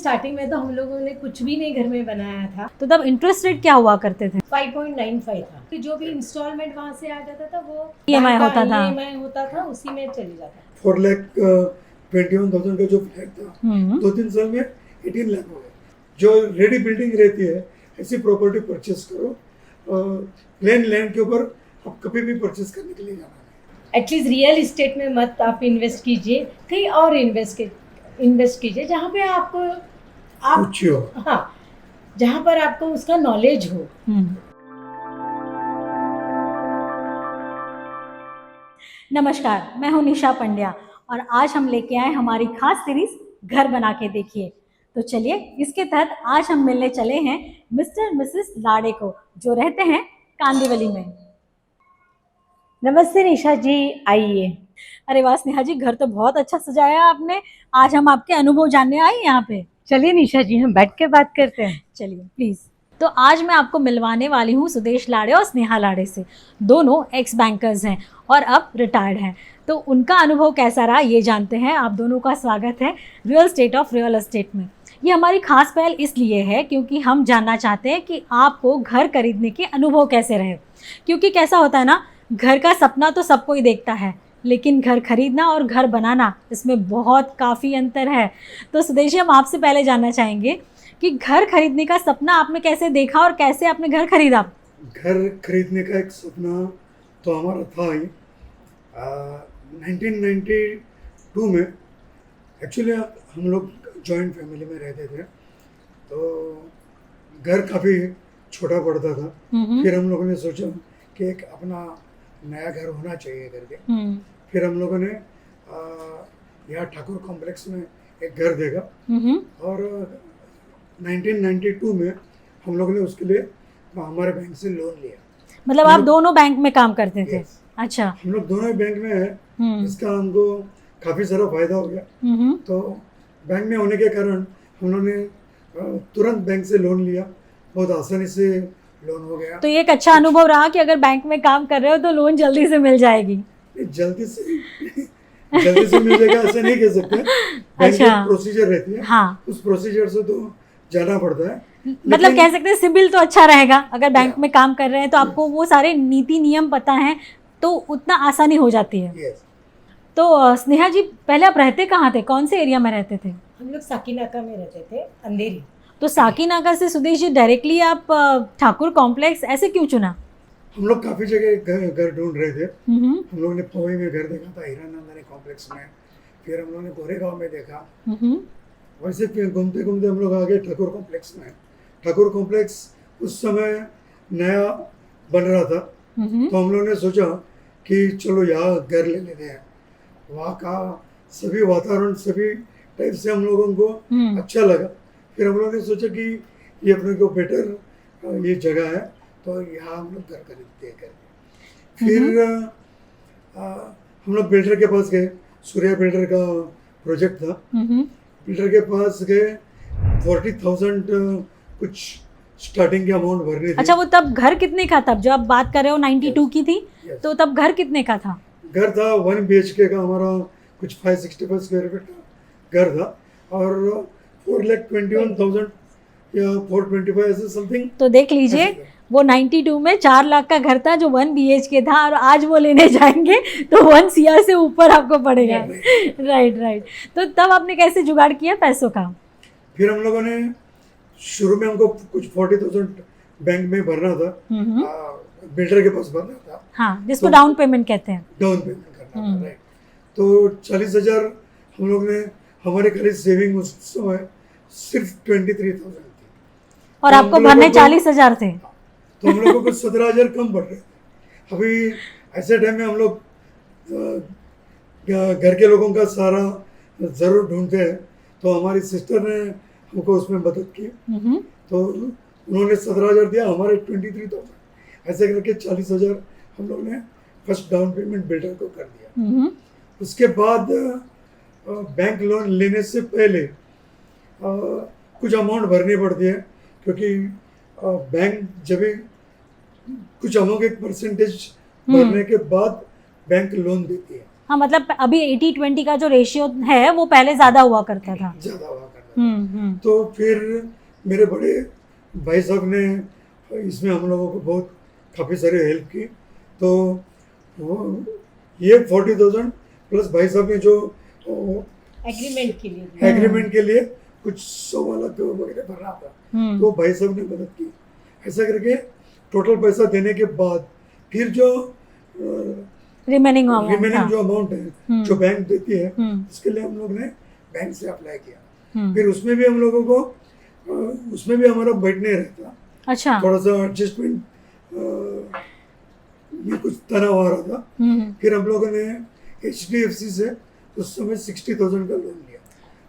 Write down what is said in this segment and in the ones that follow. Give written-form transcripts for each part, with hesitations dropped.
Starting में तो हम लोगों ने कुछ भी नहीं घर में बनाया था। तो तब इंटरेस्ट रेट क्या हुआ करते थे? 5.95 था। तो जो भी इंस्टॉलमेंट वहाँ से आ जाता था वो EMI होता था। EMI होता था, उसी में चली जाता था। 4,21,000 का जो फ्लैट था 2-3 साल में 18 लाख हो गया। जो रेडी बिल्डिंग रहती है ऐसी प्रॉपर्टी परचेस करो, प्लेन लैंड के ऊपर आप कभी भी परचेस करने के लिए जाना है। एटलीस्ट रियल इस्टेट में मत आप इन्वेस्ट कीजिए, कहीं और इन्वेस्ट कीजिए जहाँ पे आपको कुछ हो। हाँ, जहाँ पर आपको उसका नॉलेज हो। नमस्कार, मैं हूं निशा पंड्या और आज हम लेके आए हमारी खास सीरीज घर बना के देखिए। तो चलिए, इसके तहत आज हम मिलने चले हैं मिस्टर मिसेस लाड़े को, जो रहते हैं कांदिवली में। नमस्ते निशा जी, आइए। अरे वाह स्नेहा जी, घर तो बहुत अच्छा सजाया है आपने। आज हम आपके अनुभव जानने आए यहाँ पे। चलिए निशा जी, हम बैठ के बात करते हैं। चलिए प्लीज। तो आज मैं आपको मिलवाने वाली हूँ सुदेश लाड़े और स्नेहा लाड़े से। दोनों एक्स बैंकर्स हैं और अब रिटायर्ड हैं। तो उनका अनुभव कैसा रहा ये जानते हैं। आप दोनों का स्वागत है real estate of real estate में। ये हमारी खास पहल इसलिए है क्योंकि हम जानना चाहते हैं कि आपको घर खरीदने के अनुभव कैसे रहे। क्योंकि कैसा होता है ना, घर का सपना तो सबको ही देखता है, लेकिन घर खरीदना और घर बनाना, इसमें बहुत काफ़ी अंतर है। तो सुदेश जी, हम आपसे पहले जानना चाहेंगे कि घर खरीदने का सपना आपने कैसे देखा और कैसे आपने घर खरीदा? घर खरीदने का एक सपना तो हमारा था ही। 1992 में एक्चुअली हम लोग जॉइंट फैमिली में रहते थे, तो घर काफ़ी छोटा पड़ता था। फिर हम लोगों ने सोचा कि एक अपना नया घर होना चाहिए करके। फिर हम लोगों ने यहाँ ठाकुर कॉम्प्लेक्स में एक घर देखा और 1992 में हम लोगों ने उसके लिए हमारे बैंक से लोन लिया। मतलब आप दोनों बैंक में काम करते थे? अच्छा, हम लोग दोनों ही बैंक में है। इसका हमको काफ़ी सारा फायदा हो गया। तो बैंक में होने के कारण हम लोगों ने तुरंत बैंक से लोन लिया, बहुत आसानी से लोन हो गया। तो ये एक अच्छा अनुभव रहा कि अगर बैंक में काम कर रहे हो तो लोन जल्दी से मिल जाएगी। जल्दी से मिल जाएगा ऐसे नहीं कह सकते। बैंक की प्रोसीजर रहती है। हाँ, उस प्रोसीजर से तो जाना पड़ता है। मतलब कह सकते हैं सिबिल तो अच्छा रहेगा। अगर बैंक में काम कर रहे हैं तो आपको वो सारे नीति नियम पता हैं, तो उतना आसानी हो जाती है। तो स्नेहा जी, पहले आप रहते कहाँ थे, कौन से एरिया में रहते थे? हम लोग साकीनाका में रहते थे, अंधेरी। तो साकीनाका से सुदेश जी डायरेक्टली आप ठाकुर कॉम्प्लेक्स ऐसे क्यों चुना? हम लोग काफ़ी जगह घर ढूंढ रहे थे। हम लोग ने पवई में घर देखा था, हीरानंदानी कॉम्प्लेक्स में। फिर हम लोग ने गोरेगांव में देखा। वैसे फिर घूमते घूमते हम लोग आ गए ठाकुर कॉम्प्लेक्स में। ठाकुर कॉम्प्लेक्स उस समय नया बन रहा था, तो हम लोग ने सोचा कि चलो यहाँ घर ले लेते हैं। वहाँ का सभी वातावरण, सभी टाइप से हम लोगों को अच्छा लगा। फिर हम लोगों ने सोचा कि ये अपने को बेटर ये जगह है, तो यहाँ हम लोग घर खरीदते हैं करके। फिर हम लोग बिल्डर के पास गए। सूर्या बिल्डर का प्रोजेक्ट था। बिल्डर के पास गए, 40,000 कुछ स्टार्टिंग की अमाउंट भरनी थी। अच्छा, वो तब घर कितने का? तब जो आप बात कर रहे हो 92 की थी, तो तब घर कितने का था? घर था 1 BHK का, हमारा कुछ 565 स्क्वायर फीट का घर था और 4,21,000 या 425 ऐसे समथिंग। तो देख लीजिए, वो 92 में 4 लाख का घर था जो 1 BHK था, और आज वो लेने जाएंगे तो 1 CR से ऊपर आपको पड़ेगा। राइट। तो तब आपने कैसे जुगाड़ किया पैसों का? फिर हम लोगों ने शुरू में हमको कुछ 40,000 बैंक में भरना था, बिल्डर के पास भरना था। हाँ, जिसको डाउन पेमेंट कहते हैं। डाउन पेमेंट करना था, राइट। तो 40,000 हम लोग ने, हमारी खाली सेविंग उस समय सिर्फ 23,000 थी और आपको भरने 40,000 थे। तो हम लोगों को 17,000 कम पड़ रहे थे। अभी ऐसे टाइम में हम लोग घर के लोगों का सहारा ज़रूर ढूंढते हैं। तो हमारी सिस्टर ने हमको उसमें मदद की, तो उन्होंने 17,000 दिया, हमारे 23,000 ऐसे करके 40,000 हम लोग ने फर्स्ट डाउन पेमेंट बिल्डर को कर दिया। उसके बाद बैंक लोन लेने से पहले कुछ अमाउंट भरनी पड़ती है, क्योंकि बैंक जब कुछ अमाउंट एक परसेंटेज भरने के बाद बैंक लोन देती है। हाँ, मतलब अभी 80-20 का जो रेशियो है वो पहले ज़्यादा हुआ करता था। ज़्यादा हुआ करता था। तो फिर मेरे बड़े भाई साहब ने इसमें हम लोगों को बहुत काफ़ी सारी हेल्प की। तो वो ये 40,000 प्लस भाई साहब ने जो एग्रीमेंट के लिए कुछ 100 लाख वगैरह भरना था, तो भाई साहब ने मदद की। ऐसा करके टोटल पैसा देने के बाद फिर जो रिमेनिंग जो अमाउंट है जो बैंक देती है, उसके लिए हम लोग ने बैंक से अप्लाई किया। फिर उसमें भी हम लोगों को उसमें भी हमारा बैठ नहीं रहता। अच्छा, थोड़ा सा एडजस्टमेंट में कुछ तनाव आ रहा था। फिर हम लोगों ने HDFC से उस समय 60,000 का लोन लिया।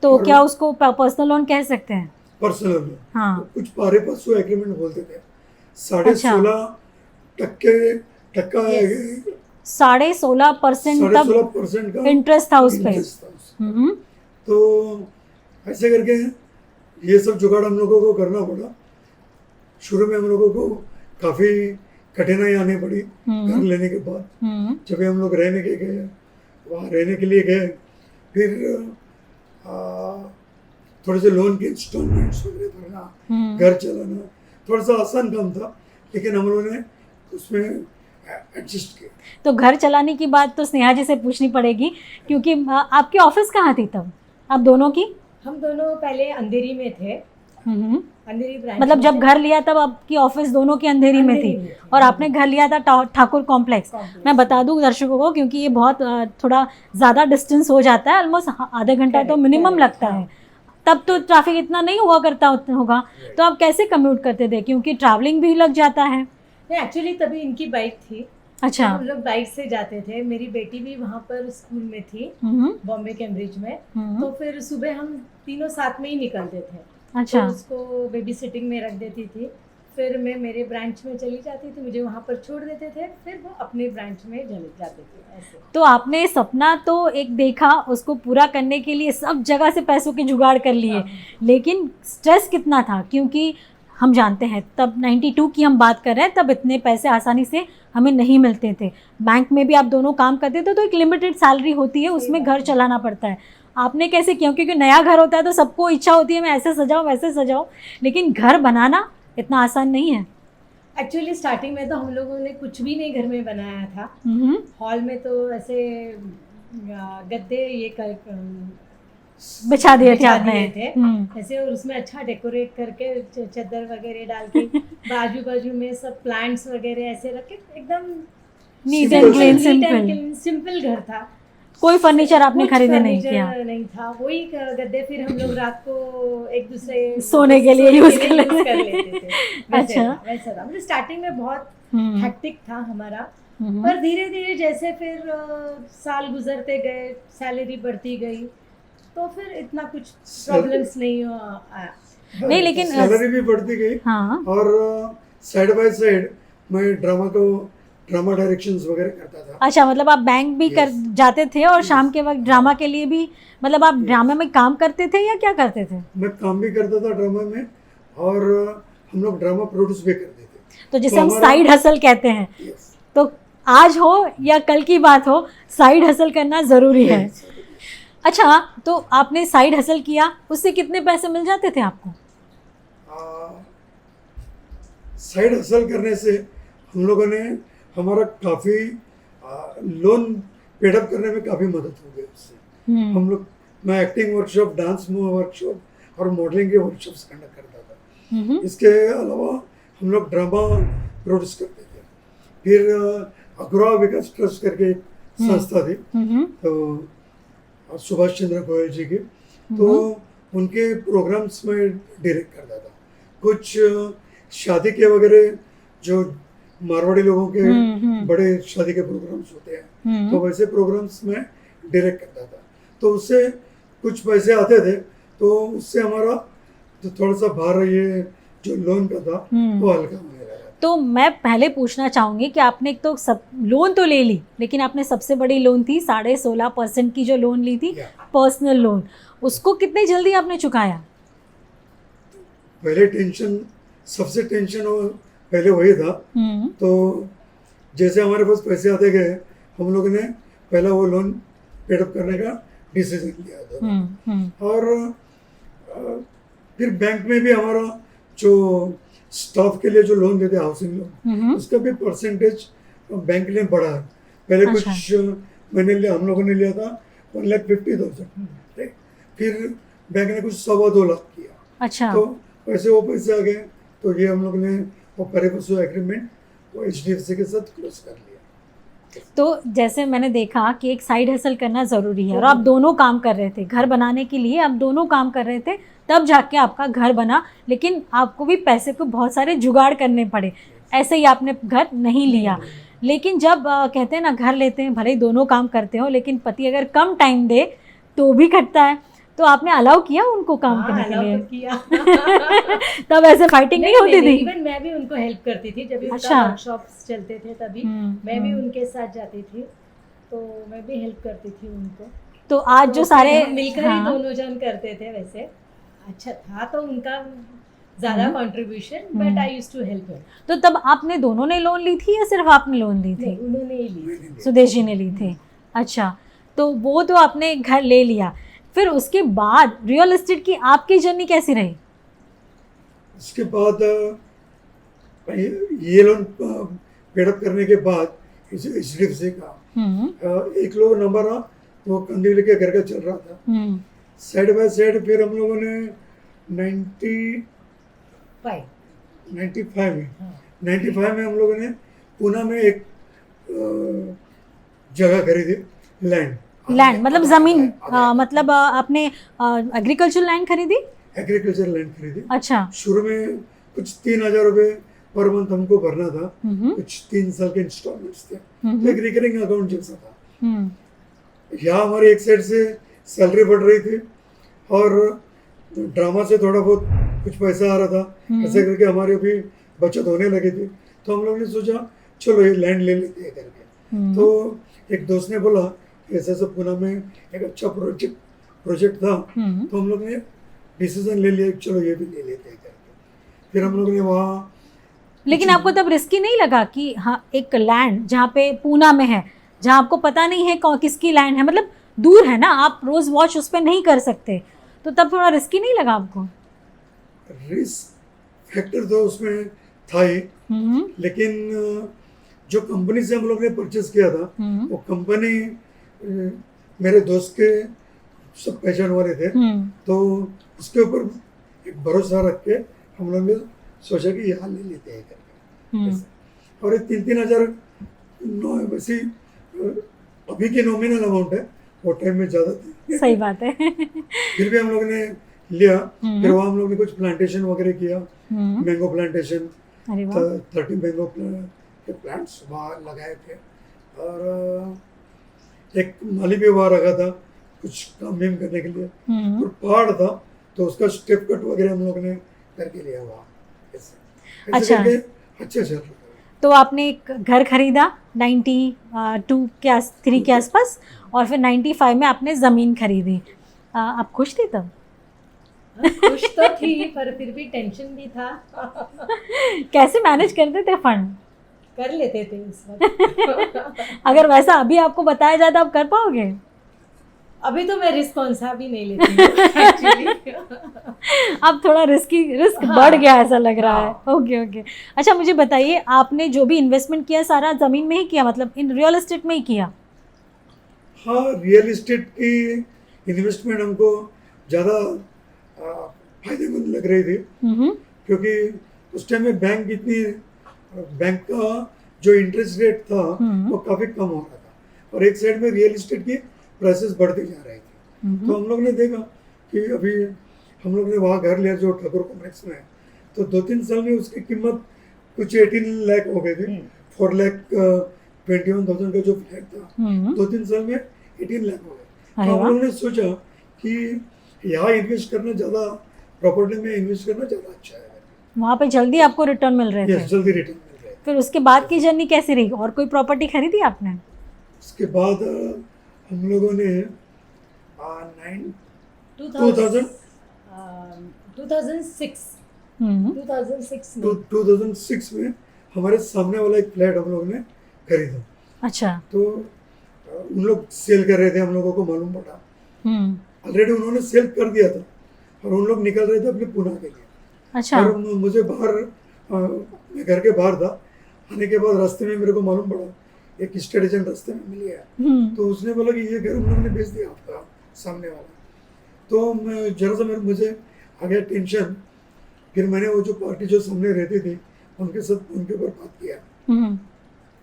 तो क्या उसको पर्सनल लोन कह सकते हैं? पर्सनल लोन, हाँ। तो कुछ पारे पासो एग्रीमेंट बोलते थे। 16.5% टक्का 16.5% तब 16% का इंटरेस्ट था उस पे। तो ऐसे करके ये सब जुगाड़ हम लोगों को करना पड़ा। शुरू में हम लोगों को काफ़ी कठिनाई आनी पड़ी घर लेने के बाद। जब हम लोग रहने के गए, वहाँ रहने के लिए गए, फिर थोड़े से लोन के इंस्टॉलमेंट्स वगैरह भरना, घर चलाना थोड़ा सा आसान काम था, लेकिन हम लोगों ने उसमें एडजस्ट किया। तो घर चलाने की बात तो स्नेहा जी से पूछनी पड़ेगी, क्योंकि आपकी ऑफिस कहाँ थी तब, आप दोनों की? हम दोनों पहले अंधेरी में थे, अंधेरी ब्रांच। मतलब जब घर लिया तब आपकी ऑफिस दोनों की अंधेरी में थी, और आपने घर लिया था ठाकुर कॉम्प्लेक्स। मैं बता दूं दर्शकों को, क्योंकि ये बहुत थोड़ा ज़्यादा डिस्टेंस हो जाता है, ऑलमोस्ट आधे घंटा तो मिनिमम लगता है। तब तो ट्रैफिक इतना नहीं हुआ करता होगा, तो आप कैसे कम्यूट करते थे, क्योंकि ट्रैवलिंग भी लग जाता है? नहीं, एक्चुअली तभी इनकी बाइक थी। अच्छा, हम लोग बाइक से जाते थे। मेरी बेटी भी वहाँ पर स्कूल में थी, बॉम्बे कैम्ब्रिज में। तो फिर सुबह हम तीनों साथ में ही निकलते थे। अच्छा, तो उसको बेबी सिटिंग में रख देती थी, फिर मैं मेरे ब्रांच में चली जाती थी, मुझे वहाँ पर छोड़ देते थे, फिर वो अपने ब्रांच में चले जाते थे। ऐसे। तो आपने सपना तो एक देखा, उसको पूरा करने के लिए सब जगह से पैसों के जुगाड़ कर लिए, लेकिन स्ट्रेस कितना था, क्योंकि हम जानते हैं तब 92 की हम बात कर रहे हैं, तब इतने पैसे आसानी से हमें नहीं मिलते थे। बैंक में भी आप दोनों काम करते थे, तो एक लिमिटेड सैलरी होती है, उसमें घर चलाना पड़ता है। आपने कैसे किया, क्योंकि नया घर होता है तो सबको इच्छा होती है मैं ऐसे सजाऊं वैसे सजाऊं, लेकिन घर बनाना इतना आसान नहीं है। एक्चुअली स्टार्टिंग में तो हम लोगों ने कुछ भी नहीं घर में बनाया था। हॉल में तो ऐसे गद्दे ये बिछा दिए थे आपने ऐसे, और उसमें अच्छा डेकोरेट करके चादर वगैरह डाल के बाजू बाजू में सब प्लांट्स वगैरह ऐसे रखे, एकदम नीट एंड क्लीन सिंपल घर था। कोई फर्नीचर आपने खरीदे नहीं किया? नहीं था, वही गद्दे फिर हम लोग रात को एक दूसरे सोने के लिए यूज कर लेते थे। अच्छा, वैसा था। मतलब स्टार्टिंग में बहुत हेक्टिक था हमारा, पर धीरे धीरे जैसे फिर साल गुजरते गए, सैलरी बढ़ती गई, तो फिर इतना कुछ प्रॉब्लम्स नहीं आया। नहीं, लेकिन सैलरी भी बढ़ती गई। हाँ। और साइड बाय साइड मैं ड्रामा डायरेक्शंस वगैरह करता था। अच्छा, मतलब आप बैंक भी कर जाते थे और शाम के वक्त ड्रामा के लिए भी, मतलब आप ड्रामा में काम करते थे या क्या करते थे? मैं काम भी करता था ड्रामा में, और हम लोग ड्रामा प्रोड्यूस भी करते थे। तो जिसे हम साइड हसल कहते हैं। तो आज हो या कल की बात हो, साइड हसल करना ज़रूरी है। अच्छा, तो आपने साइड हसल किया, उससे कितने पैसे मिल जाते थे आपको? साइड हसल करने से हम लोगों ने हमारा काफ़ी लोन पेडअप करने में काफ़ी मदद हो गई उससे। हम लोग, मैं एक्टिंग वर्कशॉप, डांस वर्कशॉप और मॉडलिंग के वर्कशॉप्स कंडक्ट करता था। इसके अलावा हम लोग ड्रामा प्रोड्यूस करते थे। फिर अग्रवा विकास ट्रस्ट करके एक संस्था थी, तो सुभाष चंद्र गोयल जी की, तो उनके प्रोग्राम्स में डायरेक्ट करता था। कुछ शादी के वगैरह जो मारवाड़ी लोगों के बड़े शादी के प्रोग्राम्स होते हैं, तो वैसे प्रोग्राम्स में डायरेक्ट करता था। तो उससे कुछ पैसे आते थे, तो उससे हमारा जो थोड़ा सा भार ये जो लोन का था वो हल्का होने लगा। तो मैं पहले पूछना चाहूँगी कि आपने एक तो सब लोन तो ले ली, लेकिन आपने सबसे बड़ी लोन थी 16.5% की जो लोन ली थी, पर्सनल लोन, उसको कितने जल्दी आपने चुकाया? पहले सबसे टेंशन पहले वही था। तो जैसे हमारे पास पैसे आते गए, हम लोगों ने पहला वो लोन पेडअप करने का डिसीजन लिया था। और फिर बैंक में भी हमारा जो स्टाफ के लिए जो लोन देते हैं हाउसिंग लोन, उसका भी परसेंटेज बैंक ने बढ़ा। पहले अच्छा। कुछ महीने लिए हम लोगों ने लिया था 1,50,000, फिर बैंक ने कुछ 2.25 लाख किया। अच्छा। तो वैसे वो पैसे आ गए, तो ये हम लोग ने वो परेपसु एग्रीमेंट वो HDFC के साथ क्लोज कर लिया। तो जैसे मैंने देखा कि एक साइड हसल करना ज़रूरी है और आप दोनों काम कर रहे थे, घर बनाने के लिए आप दोनों काम कर रहे थे, तब जाके आपका घर बना। लेकिन आपको भी पैसे को बहुत सारे जुगाड़ करने पड़े, ऐसे ही आपने घर नहीं लिया। लेकिन जब कहते हैं ना घर लेते हैं, भले ही दोनों काम करते हो, लेकिन पति अगर कम टाइम दे तो भी खटता है। तो आपने अलाउ किया उनको काम करने के लिए? तो किया। तब ऐसे फाइटिंग नहीं होती थी? इवन मैं भी उनको हेल्प करती थी जब भी अच्छा। वर्कशॉप्स चलते थे, तभी मैं भी उनके साथ जाती थी, तो मैं भी हेल्प करती थी उनको। तो आज तो जो सारे हम मिलकर ही हाँ, दोनों जन करते थे। वैसे अच्छा था तो उनका ज्यादा contribution, but I used to help him. तो तब आपने दोनों ने लोन ली थी या सिर्फ आपने लोन ली थी? नहीं, उन्होंने ही ली थी। सुदेश जी ने ली थी। अच्छा, तो वो तो आपने घर ले लिया, फिर उसके बाद रियल एस्टेट की आपकी जर्नी कैसी रही? उसके बाद ये लोन पेडअप करने के बाद HDFC का एक लोग नंबर वो कंदील के घर का चल रहा था, साइड बाय साइड। फिर हम लोगों ने 95 में हम लोगों ने पुणे में एक जगह खरीदी, लैंड मतलब ज़मीन, मतलब आपने एग्रीकल्चर लैंड खरीदी? एग्रीकल्चर लैंड खरीदी। अच्छा। शुरू में कुछ 3,000 रुपये पर मंथ हमको भरना था, कुछ 3 साल के इंस्टॉलमेंट्स थे, तो एक रिकरिंग अकाउंट जैसा था। यहाँ हमारे एक साइड से सैलरी बढ़ रही थी और ड्रामा से थोड़ा बहुत कुछ पैसा आ रहा था, ऐसे करके हमारी भी बचत होने लगी थी। तो हम लोगों ने सोचा चलो ये लैंड ले लेते हैं करके। तो एक दोस्त ने बोला ऐसे सब पुणे में एक अच्छा प्रोजेक्ट था, तो हम लोग ने डिसीजन ले लिया चलो ये भी ले लेते हैं करके। फिर हम लोग ने वहाँ, लेकिन आपको तब रिस्की नहीं लगा कि हाँ एक लैंड जहाँ पे पूना में है, जहाँ आपको पता नहीं है किसकी लैंड है, मतलब दूर है ना, आप रोज वॉच उस पर नहीं कर सकते, तो तब थोड़ा रिस्की नहीं लगा आपको? रिस्क फैक्टर तो उसमें था ही, लेकिन जो कंपनी से हम लोग ने परचेस किया था वो कंपनी मेरे दोस्त के सब पहचान वाले थे, तो उसके ऊपर एक भरोसा रख के हम लोग ने सोचा कि यहाँ ले लेते हैं करके। और ये 3,000 वैसे अभी की नॉमिनल अमाउंट है, वो टाइम में ज़्यादा थी। सही बात है। फिर भी हम लोग ने लिया। फिर वहाँ हम लोग ने कुछ प्लांटेशन वगैरह किया, मैंगो प्लांटेशन, 30 मैंगो के प्लांट्स वहाँ लगाए थे, और एक माली भी वहाँ रखा था कुछ काम भी करने के लिए, और पहाड़ था तो उसका स्टेप कट वगैरह हम लोग ने करके लिया वहाँ। अच्छा, अच्छे चल रहा था। तो आपने एक घर खरीदा 92 के आसपास, और फिर 95 में आपने ज़मीन खरीदी। आप खुश थे तब? खुश तो थी, पर फिर भी टेंशन भी था। कैसे मैनेज करते थे फंड? कर लेते थे उस वक्त। अगर वैसा अभी आपको बताया जाए तो आप कर पाओगे? अभी तो मैं रिस्पॉन्सा भी नहीं लेती हूँ एक्चुअली। अब थोड़ा रिस्क बढ़ गया ऐसा लग रहा है। ओके। अच्छा, मुझे बताइए, आपने जो भी इन्वेस्टमेंट किया सारा ज़मीन में ही किया, मतलब इन रियल एस्टेट में ही किया? हाँ, रियल एस्टेट की इन्वेस्टमेंट हमको ज़्यादा फायदेमंद लग रही थी, क्योंकि उस टाइम में बैंक का जो इंटरेस्ट रेट था वो काफ़ी कम हो रहा था, और एक साइड में रियल एस्टेट की प्राइसेस बढ़ती जा रही थी। तो हम लोग ने देखा कि अभी हम लोग ने वहाँ घर लिया जो ठाकुर कॉम्प्लेक्स में है, तो 2-3 साल में उसकी कीमत कुछ 18 लाख हो गई थी। 4,21,000 का जो फ्लैट था 2-3 साल में 18 लाख हो गए। तो हम लोगों ने सोचा कि यहाँ इन्वेस्ट करना ज़्यादा, प्रॉपर्टी में इन्वेस्ट करना ज़्यादा अच्छा है। वहाँ पे जल्दी आपको रिटर्न मिल रहे थे? जल्दी रिटर्न मिल रहे थे। फिर उसके बाद की जर्नी कैसी रही? और कोई प्रॉपर्टी खरीदी आपने? उसके बाद हम लोगों ने 2006 में हमारे सामने वाला एक फ्लैट हम लोगों ने खरीदा। अच्छा। तो उन लोग सेल कर रहे थे, हम लोगों को मालूम पड़ा, ऑलरेडी उन्होंने सेल कर दिया था, और उन लोग निकल रहे थे अपने पुणे के लिए। अच्छा। और मुझे बाहर मैं घर के बाहर था, आने के बाद रास्ते में मेरे को मालूम पड़ा एक स्टेट एजेंट रास्ते में मिल गया। तो उसने बोला कि ये घर उन लोगों ने बेच दिया आपका सामने वाला। तो मैं जरा सा मुझे आ गया टेंशन। फिर मैंने वो जो पार्टी जो सामने रहती थी उनके साथ उनके ऊपर बात किया।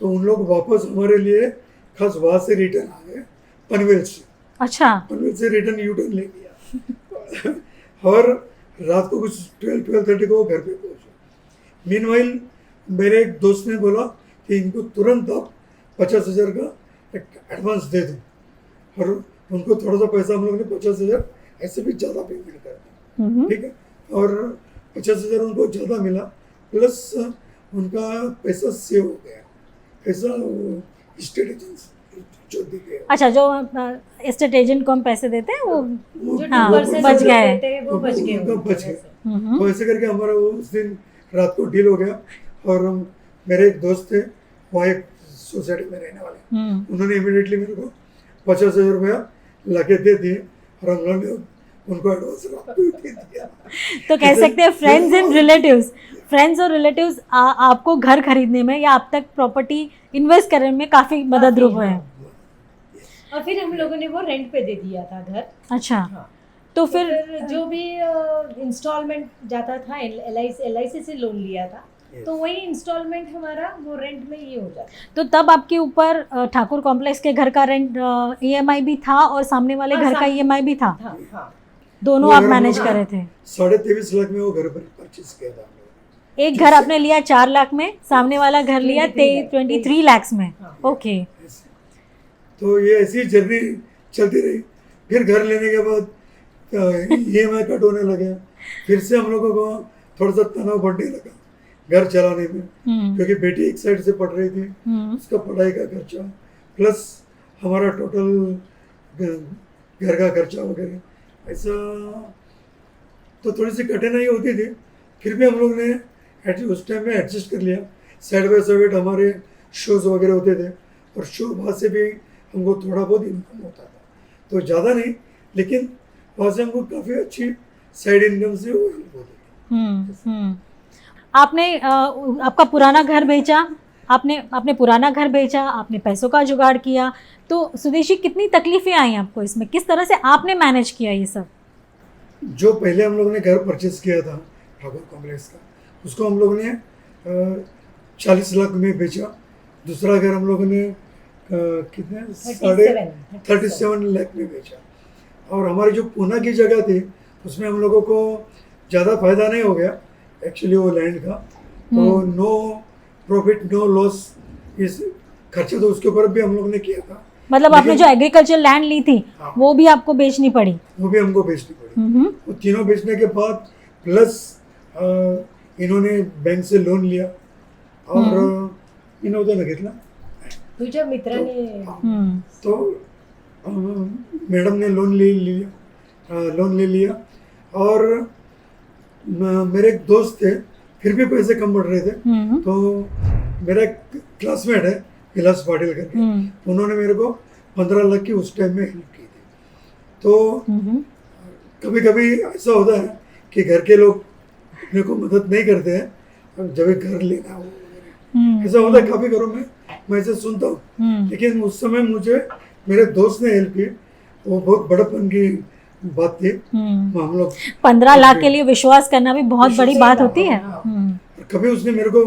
तो उन लोग वापस हमारे लिए खास वहाँ से रिटर्न आ गए पनवेल से। अच्छा। पनवेल से रिटर्न यू टर्न ले लिया और रात को कुछ 12-12:30 को वो घर पे पहुंचे। मीनवाइल मेरे एक दोस्त ने बोला कि इनको तुरंत आप 50,000 का एक एडवांस दे दो, और उनको थोड़ा सा पैसा हम लोगों ने 50,000 ऐसे भी ज़्यादा पेमेंट कर दिया, ठीक है। और 50,000 उनको ज़्यादा मिला, प्लस उनका पैसा सेव हो गया, पैसा स्टेट एजेंट्स जो दी गए। अच्छा, जो एस्टेट एजेंट को हम पैसे देते हैं वो जो हाँ, 2% बच गए। देते हैं, वो बच गए उनका उनकी बच वजह गया। से। तो ऐसे करके हमारा वो उस दिन रात को डील हो गया। और मेरे एक दोस्त थे वहाँ एक सोसाइटी में रहने वाले, उन्होंने इमीडिएटली मेरे को 50,000 रुपया लाके दे दिए और हम लोगों ने उनको एडवांस दे दिया। तो कह सकते हैं फ्रेंड्स एंड रिलेटिव्स, फ्रेंड्स और रिलेटिव्स आपको घर खरीदने में या आप तक प्रॉपर्टी इन्वेस्ट करने में काफ़ी मदद रूप हुए हैं। और फिर हम लोगों ने वो रेंट पे दे दिया था घर। अच्छा। हाँ। तो तो फिर फिर जो भी इंस्टॉलमेंट जाता था, LIC से लोन लिया था, तो वही इंस्टॉलमेंट हमारा वो रेंट में ही हो जाता। तो तब आपके ऊपर ठाकुर कॉम्प्लेक्स के घर का रेंट EMI भी था और सामने वाले हाँ, घर का EMI भी था, हाँ। दोनों वो आप घर मैनेज हम कर लोग रहे थे। 23.5 लाख में वो घर पर परचेज किया था हम लोगों ने। एक घर आपने लिया 4 लाख में, सामने वाला घर लिया 23 लाख में। हाँ। ओके। तो ये ऐसी जर्नी चलती रही। फिर घर लेने के बाद EMI कट होने लगे, फिर से हम लोगों को थोड़ा सा तनाव बढ़ने लगा घर चलाने में, क्योंकि बेटी एक साइड से पढ़ रही थी, उसका पढ़ाई का खर्चा प्लस हमारा टोटल घर का खर्चा वगैरह, ऐसा तो थोड़ी सी कठिनाई होती थी। फिर भी हम लोग ने उस टाइम में एडजस्ट कर लिया। साइड बाय साइड हमारे शोज़ वगैरह होते थे, और शो वहाँ से भी हमको थोड़ा बहुत इनकम होता था, तो ज़्यादा नहीं, लेकिन वहाँ से हमको काफ़ी अच्छी साइड इनकम से वो हेल्प होती थी। आपने आपका पुराना घर बेचा, आपने पुराना घर बेचा, आपने पैसों का जुगाड़ किया, तो सुदेशी कितनी तकलीफें आई आपको इसमें, किस तरह से आपने मैनेज किया ये सब? जो पहले हम लोगों ने घर परचेज किया था ठाकुर कॉम्प्लेक्स का, उसको हम लोगों ने 40 लाख में बेचा। दूसरा घर हम लोगों ने कितने 37 लाख में बेचा। और हमारी जो पुणे की जगह थी उसमें हम लोगों को ज़्यादा फायदा नहीं हो गया एक्चुअली वो लैंड का, तो नो प्रॉफिट नो लॉस, इस खर्चा तो उसके ऊपर भी हम लोग ने किया था। मतलब आपने जो एग्रीकल्चर लैंड ली थी हाँ, वो भी आपको बेचनी पड़ी? वो भी हमको बेचनी पड़ी। वो तीनों बेचने के बाद प्लस इन्होंने बैंक से लोन लिया, और इन्होंने घेतला तुझ्या मित्राने तो मैडम ने लोन ले लिया। और मेरे एक दोस्त थे, फिर भी पैसे कम बढ़ रहे थे, तो मेरा एक क्लासमेट है विलास पाटिल करके, उन्होंने मेरे को 15 लाख की उस टाइम में हेल्प की थी। तो कभी कभी ऐसा होता है कि घर के लोग मेरे को मदद नहीं करते हैं जब घर लेना हो, ऐसा होता है काफ़ी घरों में, मैं ऐसे सुनता हूँ। लेकिन उस समय मुझे मेरे दोस्त ने हेल्प की, वो बहुत बड़पन की बात थी। हम लोग 15 लाख के लिए विश्वास करना भी बहुत बड़ी बात होती है। कभी उसने मेरे को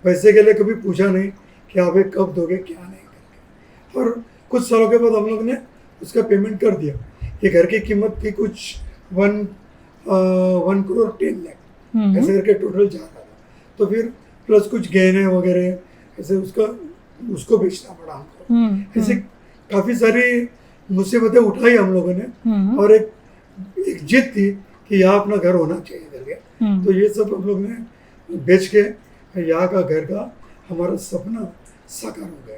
पैसे के लिए कभी पूछा नहीं कि आप ये कब दोगे क्या नहीं करके, और कुछ सालों के बाद हम लोग ने उसका पेमेंट कर दिया। ये घर की कीमत थी कुछ 1 करोड़ 10 लाख ऐसे करके टोटल जा रहा था। तो फिर प्लस कुछ गहने वगैरह ऐसे उसको बेचना पड़ा हमको। ऐसे काफ़ी सारी मुसीबतें उठाई हम लोगों ने, और एक जिद थी कि यहाँ अपना घर होना चाहिए करके, तो ये सब हम लोग ने बेच के यहाँ का घर का हमारा सपना साकार हो गया।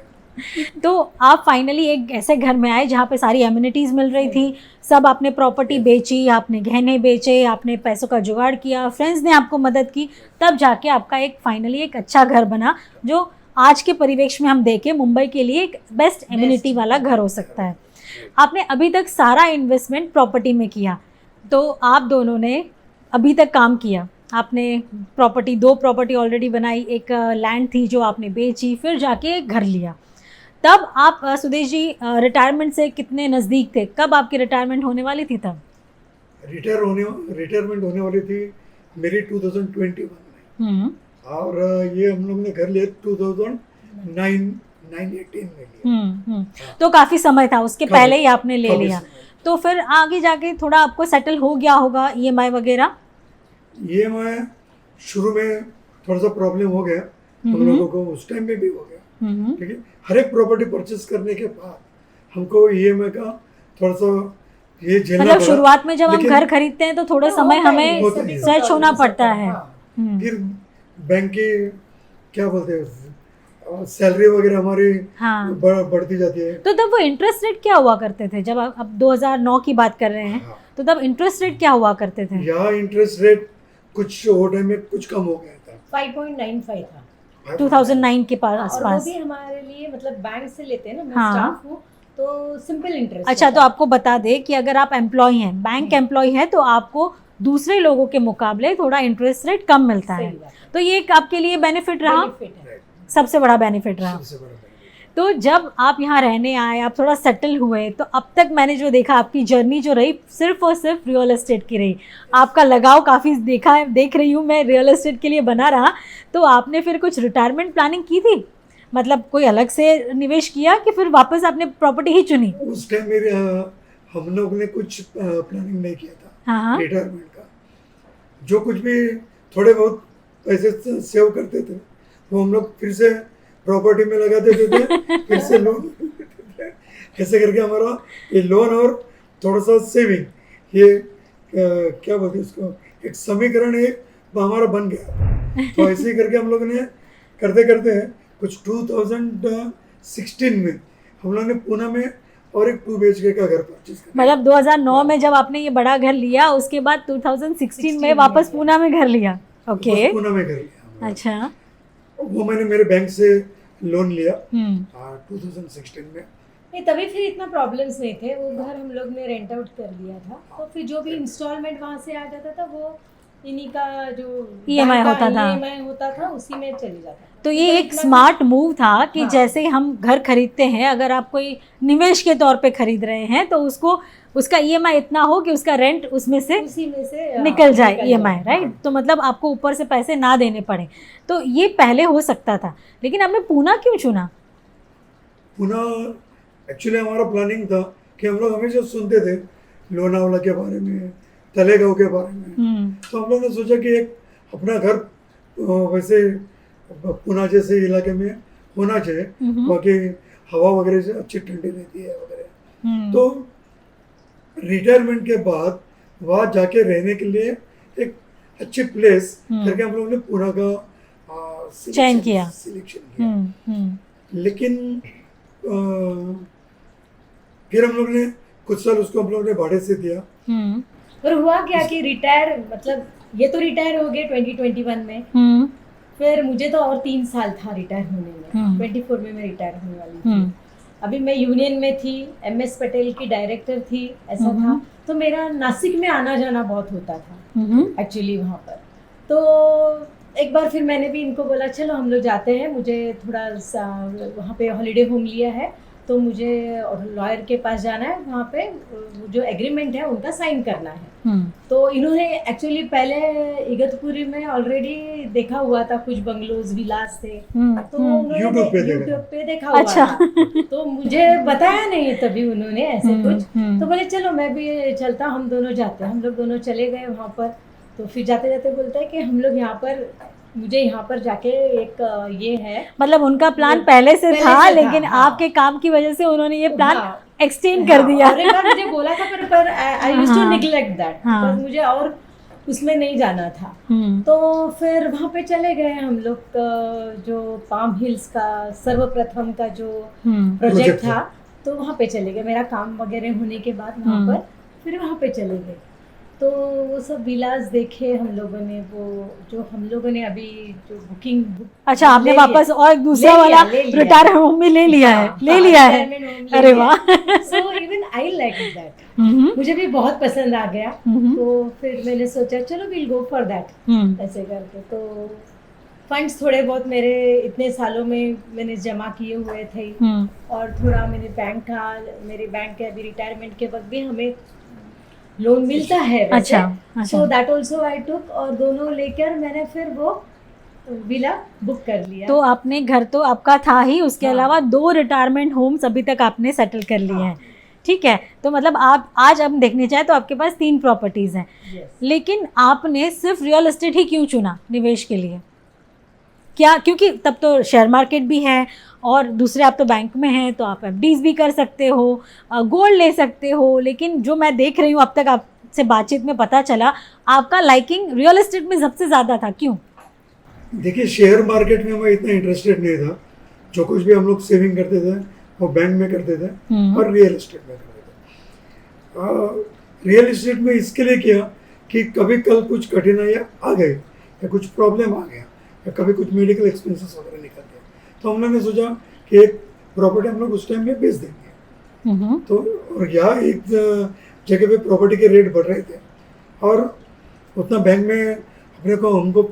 तो आप फाइनली एक ऐसे घर में आए जहाँ पे सारी एमिनिटीज़ मिल रही थी, सब आपने प्रॉपर्टी बेची, आपने गहने बेचे, आपने पैसों का जुगाड़ किया, फ्रेंड्स ने आपको मदद की, तब जाके आपका एक फाइनली एक अच्छा घर बना, जो आज के परिवेश में हम देखें मुंबई के लिए एक बेस्ट एमिनिटी वाला घर हो सकता है। आपने अभी तक सारा इन्वेस्टमेंट प्रॉपर्टी में किया, तो आप दोनों ने अभी तक काम किया, आपने दो प्रॉपर्टी ऑलरेडी बनाई, एक लैंड थी जो आपने बेची, फिर जाके एक घर लिया। तब आप सुदेश जी रिटायरमेंट से कितने नज़दीक थे? कब आपकी रिटायरमेंट होने वाली थी तब? रिटायरमेंट होने वाली थी मेरी 2021 में, और ये हम लोग ने घर लिया 2018 में लिया। तो काफ़ी समय था, उसके पहले ही आपने ले काफी लिया। समय। तो फिर आगे जाके थोड़ा आपको सेटल हो गया होगा EMI वगैरह? ये मैं शुरू में थोड़ा सा प्रॉब्लम हो गया हम लोगों को, उस टाइम में भी हो गया, ठीक है। हर एक प्रॉपर्टी परचेस करने के बाद हमको EMI का थोड़ा सा ये झेलना मतलब पड़ा। शुरुआत में जब हम लेकिन घर खरीदते हैं तो थोड़ा समय होता ही हमें है, होता सभी ही को सर्च होना problems पड़ता होता है। हाँ, फिर बैंक की क्या बोलते हैं सैलरी वगैरह हमारी हाँ। बढ़ती जाती है। तो तब वो इंटरेस्ट रेट क्या हुआ करते थे? जब आप अब 2009 की बात कर रहे हैं, हाँ। तो तब इंटरेस्ट रेट क्या हुआ करते थे? यहाँ इंटरेस्ट रेट कुछ वो टाइम में कुछ कम हो गया था, 5.95 था। 2009 के और वो आसपास। भी हमारे लिए मतलब बैंक से लेते हैं ना, मैं हाँ। स्टाफ हूँ तो सिंपल इंटरेस्ट। अच्छा, तो आपको बता दे कि अगर आप एम्प्लॉय हैं, बैंक एम्प्लॉय है, तो आपको दूसरे लोगों के मुकाबले थोड़ा इंटरेस्ट रेट कम मिलता है। तो ये एक आपके लिए बेनिफिट रहा, सबसे बड़ा बेनिफिट रहा। सबसे बड़ा benefit। तो जब आप यहाँ रहने आए, आप थोड़ा सेटल हुए, तो अब तक मैंने जो देखा आपकी जर्नी जो रही सिर्फ और सिर्फ रियल एस्टेट की रही। आपका लगाव काफ़ी देख रही हूँ मैं रियल एस्टेट के लिए बना रहा। तो आपने फिर कुछ रिटायरमेंट प्लानिंग की थी? मतलब कोई अलग से निवेश किया कि फिर वापस आपने प्रॉपर्टी ही चुनी? उस टाइम मेरे हम लोग ने कुछ प्लानिंग नहीं किया था हाँ। रिटायरमेंट का। जो कुछ भी थोड़े बहुत पैसे सेव करते थे वो हम लोग फिर से प्रॉपर्टी में लगा देते थे, फिर से लोन ऐसे करके हमारा ये लोन और थोड़ा सा सेविंग, ये क्या बोलते हैं उसको, एक समीकरण एक हमारा बन गया। तो ऐसे ही करके हम लोग ने करते करते कुछ 2016 में हम लोग ने पुणे में और एक 2 BHK का घर परचेज किया। मतलब 2009 में जब आपने ये बड़ा घर लिया, उसके बाद 2016 में वापस पूना में घर लिया। ओके, पुणे में घर लिया हम लोग। अच्छा। वो मैंने मेरे बैंक से लोन लिया 2016 में। नहीं, तभी फिर इतना प्रॉब्लम्स नहीं थे। वो घर हम लोग ने रेंट आउट कर दिया था, तो फिर जो भी इंस्टॉलमेंट वहाँ से आ जाता था वो इन्हीं का जो EMI होता था। EMI होता था, उसी में चले जाता था। तो ये एक इतना स्मार्ट मूव था कि हाँ। जैसे हम घर खरीदते हैं, अगर आप कोई निवेश के तौर पे खरीद रहे हैं, तो उसका EMI इतना हो कि उसका रेंट उसमें से उसी में से निकल जाए EMI, राइट। तो मतलब आपको ऊपर से पैसे ना देने पड़े। तो ये पहले हो सकता था, लेकिन आपने पूना क्यों चुना? पुणे एक्चुअली हमारा प्लानिंग था कि हम लोग हमेशा सुनते थे लोनावला के बारे में, तलेगांव के बारे में, तो हम लोग ने सोचा कि एक अपना घर वैसे पुणे जैसे इलाके में होना चाहिए, बाकी हवा वगैरह से अच्छी ठंडी रहती है वगैरह। तो रिटायरमेंट के बाद वहाँ जाके रहने के लिए एक अच्छी प्लेस करके हम लोग ने पुणे का चयन किया। सिलेक्शन किया। लेकिन फिर हम लोग ने कुछ साल उसको हम लोग ने भाड़े से दिया। और हुआ क्या कि रिटायर, मतलब ये तो रिटायर हो गए 2021 में, फिर मुझे तो और 3 साल था रिटायर होने में। 24 में मैं रिटायर होने वाली थी। अभी मैं यूनियन में थी, MS पटेल की डायरेक्टर थी, ऐसा था। तो मेरा नासिक में आना जाना बहुत होता था एक्चुअली वहाँ पर। तो एक बार फिर मैंने भी इनको बोला चलो हम लोग जाते हैं, मुझे थोड़ा सा वहाँ पे हॉलीडे होम लिया है, तो मुझे लॉयर के पास जाना है, वहाँ पे जो एग्रीमेंट है उनका साइन करना है। तो इन्होंने एक्चुअली पहले इगतपुरी में ऑलरेडी देखा हुआ था, कुछ बंगलोज विलास थे, तो उन्होंने YouTube पे देखा हुआ था। तो मुझे बताया नहीं तभी उन्होंने ऐसे कुछ। तो बोले चलो मैं भी चलता, हम दोनों जाते हैं। हम लोग दोनों चले गए वहाँ पर। तो फिर जाते जाते बोलता है कि हम लोग यहाँ पर, मुझे यहाँ पर जाके एक ये है, मतलब उनका प्लान पहले से था, लेकिन हाँ। आपके काम की वजह से उन्होंने ये प्लान हाँ। एक्सटेंड कर दिया। और एक बार मुझे बोला था, पर I used to neglect that, पर मुझे और उसमें नहीं जाना था। तो फिर वहाँ पे चले गए हम लोग। जो पाम हिल्स का सर्वप्रथम का जो प्रोजेक्ट था, तो वहाँ पे चले गए। मेरा काम वगैरह होने के बाद वहाँ पर फिर वहाँ पे चले गए। तो वो सब विलास देखे हम लोगों ने, वो जो हम लोगों ने अभी जो बुकिंग अच्छा, आपने वापस और दूसरा वाला रिटायर होम में ले लिया है, ले लिया है। अरे वाह। So even I like that, मुझे भी बहुत पसंद आ गया। तो फिर मैंने सोचा चलो विल गो फॉर दैट ऐसे करके। तो फंड्स थोड़े बहुत मेरे इतने सालों में मैंने जमा किए हुए थे, और थोड़ा मेरे बैंक के अभी रिटायरमेंट के वक्त भी हमें लोन मिलता है वैसे। अच्छा। सो दैट ऑल्सो आई टुक, और दोनों लेकर मैंने फिर वो विला बुक कर लिया। तो आपने घर तो आपका था ही, उसके हाँ। अलावा 2 रिटायरमेंट होम्स अभी तक आपने सेटल कर लिए हाँ। हैं, ठीक है। तो मतलब आप आज हम देखने जाए तो आपके पास 3 प्रॉपर्टीज़ हैं। Yes. लेकिन आपने सिर्फ रियल एस्टेट ही क्यों चुना निवेश के लिए? क्या, क्योंकि तब तो शेयर मार्केट भी है और दूसरे आप तो बैंक में हैं, तो आप एफडीज भी कर सकते हो, गोल्ड ले सकते हो। लेकिन जो मैं देख रही हूँ अब तक आपसे बातचीत में पता चला, आपका लाइकिंग रियल एस्टेट में सबसे ज़्यादा था, क्यों? देखिए, शेयर मार्केट में मैं इतना इंटरेस्टेड नहीं था। जो कुछ भी हम लोग सेविंग करते थे वो बैंक में करते थे और रियल एस्टेट में करते थे। रियल एस्टेट में इसके लिए किया कि कभी कल कुछ कठिनाइयाँ आ गई या कुछ प्रॉब्लम आ गया या कभी कुछ मेडिकल एक्सपेंसेस वगैरह निकल गए, तो हम लोगों ने सोचा कि एक प्रॉपर्टी हम लोग उस टाइम में बेच देंगे। तो और यहाँ एक जगह पे प्रॉपर्टी के रेट बढ़ रहे थे और उतना बैंक में अपने को हमको,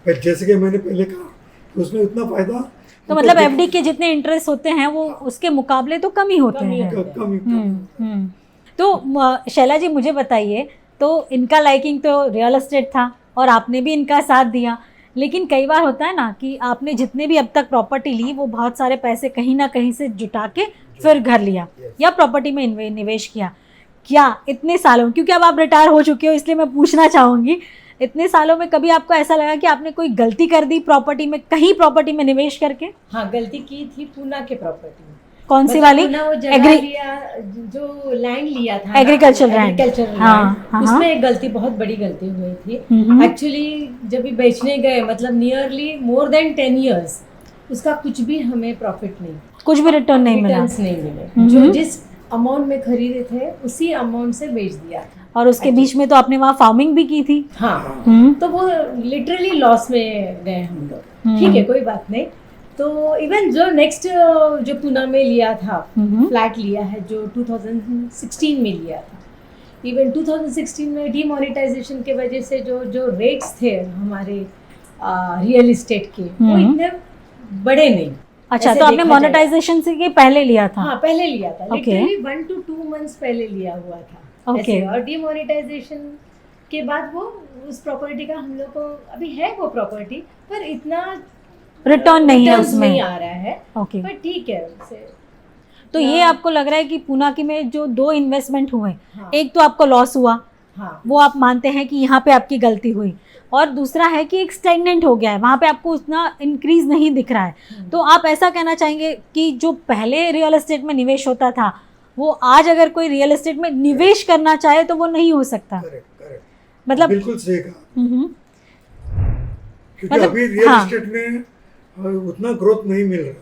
जैसे कि मैंने पहले कहा, उसमें उतना फायदा, तो मतलब एफडी के जितने इंटरेस्ट होते हैं वो उसके मुकाबले तो कम ही होते हैं। कम। तो शैला जी मुझे बताइए, तो इनका लाइकिंग तो रियल एस्टेट था और आपने भी इनका साथ दिया, लेकिन कई बार होता है ना कि आपने जितने भी अब तक प्रॉपर्टी ली वो बहुत सारे पैसे कहीं ना कहीं से जुटा के फिर घर लिया या प्रॉपर्टी में निवेश किया। क्या इतने सालों, क्योंकि अब आप रिटायर हो चुके हो इसलिए मैं पूछना चाहूँगी, इतने सालों में कभी आपको ऐसा लगा कि आपने कोई गलती कर दी प्रॉपर्टी में, कहीं प्रॉपर्टी में निवेश करके? हाँ, गलती की थी पूना के प्रॉपर्टी में। कौन सी वाली? वो जगह लिया, जो लैंड लिया था, एग्रीकल्चर लैंड। हाँ, उसमें एक गलती, बहुत बड़ी गलती हुई थी। एक्चुअली जब भी बेचने गए, मतलब नियरली मोर देन 10 years, उसका कुछ भी हमें प्रॉफिट नहीं, कुछ भी रिटर्न नहीं मिले। जो जिस अमाउंट में खरीदे थे उसी अमाउंट से बेच दिया था। और उसके बीच में तो आपने वहाँ फार्मिंग भी की थी। हाँ, तो वो लिटरली लॉस में गए हम लोग। ठीक है, कोई बात नहीं। तो इवन जो नेक्स्ट जो पूना में लिया था, फ्लैट लिया है जो 2016 में लिया था, इवन 2016 में डीमोनेटाइजेशन के वजह से जो रेट्स थे हमारे रियल एस्टेट के, वो इतने बड़े नहीं। अच्छा, तो आपने मोनेटाइजेशन से के पहले लिया था? हाँ, पहले लिया था, लिटरली 1 to 2 months पहले लिया हुआ था ऐसे। और डीमोनेटाइजेशन के बाद वो उस प्रॉपर्टी का हम लोग को अभी है वो प्रॉपर्टी, पर इतना रिटर्न नहीं है उसमें, नहीं आ रहा है। ओके, पर ठीक है उसे। तो ये आपको लग रहा है कि पूना की में जो 2 इन्वेस्टमेंट हुए, एक तो आपको लॉस हुआ, वो आप मानते हैं कि यहाँ पे आपकी गलती हुई, और दूसरा है कि एक स्टैग्नेंट हो गया है, वहाँ पे आपको उतना इंक्रीज नहीं दिख रहा है। तो आप ऐसा कहना चाहेंगे कि जो पहले रियल एस्टेट में निवेश होता था वो आज अगर कोई रियल एस्टेट में निवेश करना चाहे तो वो नहीं हो सकता? मतलब बिल्कुल सही कहा, क्योंकि अभी रियल एस्टेट में उतना ग्रोथ नहीं मिल रहा,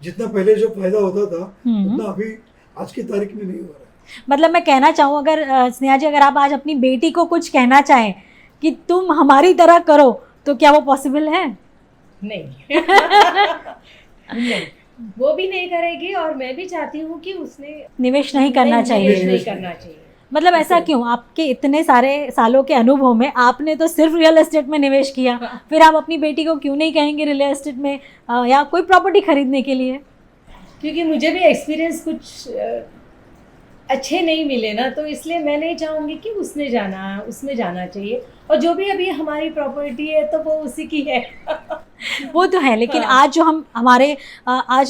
जितना पहले जो फायदा होता था उतना अभी आज की तारीख में नहीं हो रहा। मतलब मैं कहना चाहूँ, अगर स्नेहा जी, अगर आप आज अपनी बेटी को कुछ कहना चाहें कि तुम हमारी तरह करो, तो क्या वो पॉसिबल है? नहीं। नहीं, वो भी नहीं करेगी, और मैं भी चाहती हूँ कि उसने निवेश नहीं करना चाहिए। मतलब ऐसा क्यों? आपके इतने सारे सालों के अनुभव में आपने तो सिर्फ रियल एस्टेट में निवेश किया, फिर आप अपनी बेटी को क्यों नहीं कहेंगे रियल एस्टेट में या कोई प्रॉपर्टी खरीदने के लिए? क्योंकि मुझे भी एक्सपीरियंस कुछ अच्छे नहीं मिले ना, तो इसलिए मैं नहीं चाहूँगी कि उसमें जाना चाहिए। और जो भी अभी हमारी प्रॉपर्टी है तो वो उसी की है। वो तो है, लेकिन आज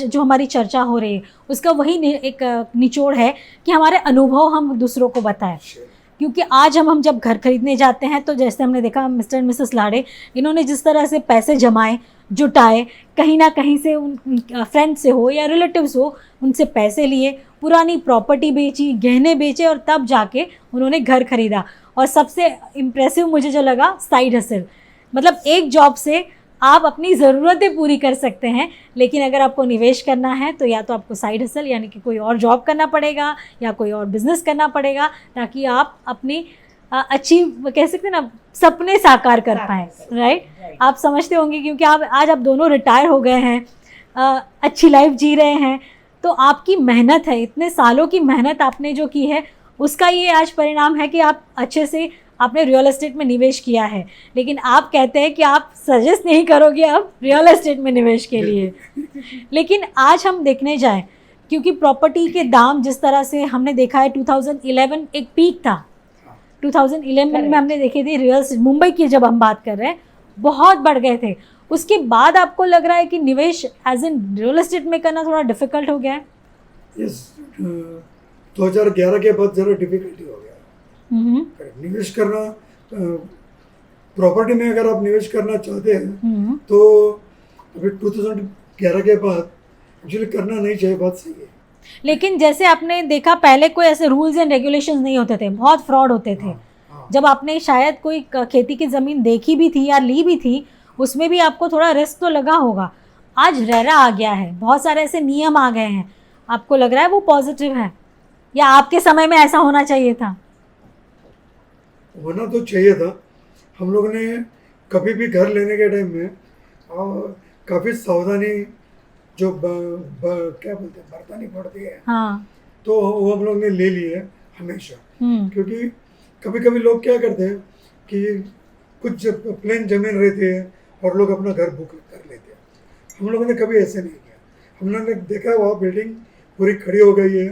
जो हमारी चर्चा हो रही है उसका वही एक निचोड़ है कि हमारे अनुभव हम दूसरों को बताएं। क्योंकि आज हम जब घर खरीदने जाते हैं तो जैसे हमने देखा मिस्टर एंड मिसेस लाड़े, इन्होंने जिस तरह से पैसे जमाए, जुटाए, कहीं ना कहीं से उन फ्रेंड से हो या रिलेटिव्स हो, उनसे पैसे लिए, पुरानी प्रॉपर्टी बेची, गहने बेचे, और तब जाके उन्होंने घर खरीदा। और सबसे इम्प्रेसिव मुझे जो लगा, साइड हसल। मतलब एक जॉब से आप अपनी ज़रूरतें पूरी कर सकते हैं, लेकिन अगर आपको निवेश करना है तो या तो आपको साइड हसल यानी कि कोई और जॉब करना पड़ेगा या कोई और बिज़नेस करना पड़ेगा, ताकि आप अपनी अचीव कह सकते हैं ना, सपने साकार कर पाए, राइट? आप समझते होंगे क्योंकि आज आप दोनों रिटायर हो गए हैं, अच्छी लाइफ जी रहे हैं, तो आपकी मेहनत है, इतने सालों की मेहनत आपने जो की है उसका ये आज परिणाम है कि आप अच्छे से आपने रियल एस्टेट में निवेश किया है। लेकिन आप कहते हैं कि आप सजेस्ट नहीं करोगे आप रियल एस्टेट में निवेश के लिए। लेकिन आज हम देखने जाएं, क्योंकि प्रॉपर्टी के दाम जिस तरह से हमने देखा है, 2011 एक पीक था, 2011 में हमने देखे थे रियल एस्टेट, मुंबई की जब हम बात कर रहे हैं, बहुत बढ़ गए थे। उसके बाद आपको लग रहा है कि निवेश एज इन रियल एस्टेट में करना थोड़ा डिफिकल्ट हो गया है? यस, 2011 के बाद ज़रा डिफिकल्टी हो गया निवेश करना। प्रॉपर्टी में अगर आप निवेश करना चाहते हैं तो अभी 2011 के बाद एक्चुअली करना नहीं चाहिए, बात सही है। लेकिन जैसे आपने देखा, पहले कोई ऐसे रूल्स एंड रेगुलेशंस नहीं होते थे, बहुत फ्रॉड होते थे। जब आपने शायद कोई खेती की ज़मीन देखी भी थी या ली भी थी, उसमें भी आपको थोड़ा रिस्क तो लगा होगा। आज रेरा आ गया है, बहुत सारे ऐसे नियम आ गए हैं, आपको लग रहा है वो पॉजिटिव है, या आपके समय में ऐसा होना चाहिए था? होना तो चाहिए था। हम लोगों ने कभी भी घर लेने के टाइम में काफ़ी सावधानी जो क्या बोलते हैं बरतनी पड़ती है, हाँ, तो वो हम लोग ने ले ली है हमेशा। क्योंकि कभी कभी लोग क्या करते हैं कि कुछ प्लेन ज़मीन रहती है और लोग अपना घर बुक कर लेते हैं। हम लोगों ने कभी ऐसे नहीं किया। हम लोगों ने देखा वहाँ बिल्डिंग पूरी खड़ी हो गई है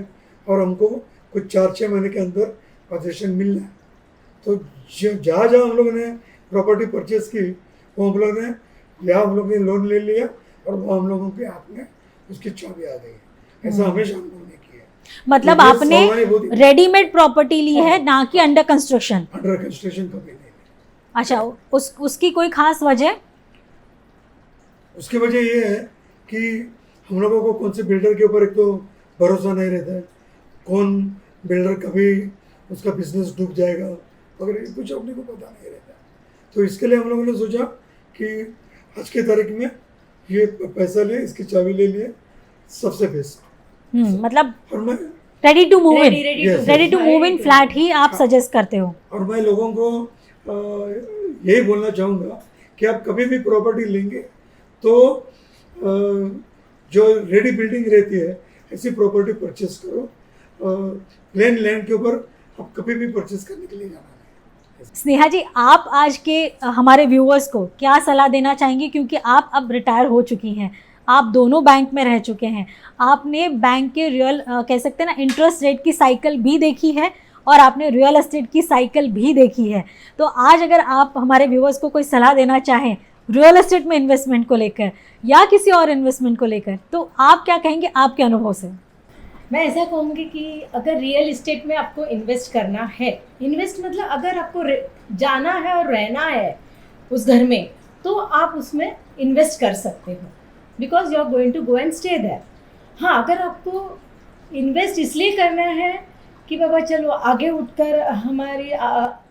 और हमको कुछ 4-6 महीने के अंदर पोजीशन मिलना है, तो जहाँ जहाँ हम लोगों ने प्रॉपर्टी परचेज की, वो हम लोग ने यहाँ हम लोग ने लोन ले लिया और वो हम लोगों के हाथ में उसकी चाबी आ गई। ऐसा हमेशा हम लोगों ने किया। मतलब आपने रेडीमेड प्रॉपर्टी ली है, ना कि अंडर कंस्ट्रक्शन? अंडर कंस्ट्रक्शन कभी नहीं। अच्छा, उसकी कोई खास वजह? उसकी वजह ये है कि हम लोगों को कौन से बिल्डर के ऊपर एक तो भरोसा नहीं रहता है, कौन बिल्डर कभी उसका बिजनेस डूब जाएगा वगैरह, कुछ अपने को पता नहीं रहता। तो इसके लिए हम लोगों ने सोचा कि आज की तारीख में ये पैसा ले, इसकी चाबी ले लिए, सबसे बेस्ट। मतलब और मैं ready to move in flat ही आप सजेस्ट करते हो? और मैं लोगों को यही बोलना चाहूँगा कि आप कभी भी प्रॉपर्टी लेंगे तो जो रेडी बिल्डिंग रहती है ऐसी प्रॉपर्टी परचेस करो। प्लेन लैंड के ऊपर आप कभी भी परचेस करने के लिए जाना है। स्नेहा जी, आप आज के हमारे व्यूअर्स को क्या सलाह देना चाहेंगे, क्योंकि आप अब रिटायर हो चुकी हैं, आप दोनों बैंक में रह चुके हैं, आपने बैंक के रियल कह सकते हैं ना इंटरेस्ट रेट की साइकिल भी देखी है और आपने रियल एस्टेट की साइकिल भी देखी है। तो आज अगर आप हमारे व्यूअर्स को कोई सलाह देना चाहें रियल एस्टेट में इन्वेस्टमेंट को लेकर या किसी और इन्वेस्टमेंट को लेकर, तो आप क्या कहेंगे आपके अनुभव से? मैं ऐसा कहूँगी कि अगर रियल इस्टेट में आपको इन्वेस्ट करना है, इन्वेस्ट मतलब अगर आपको जाना है और रहना है उस घर में, तो आप उसमें इन्वेस्ट कर सकते हो, because you are going to go and stay there. हाँ, अगर आपको इन्वेस्ट इसलिए करना है कि बाबा चलो आगे उठकर हमारी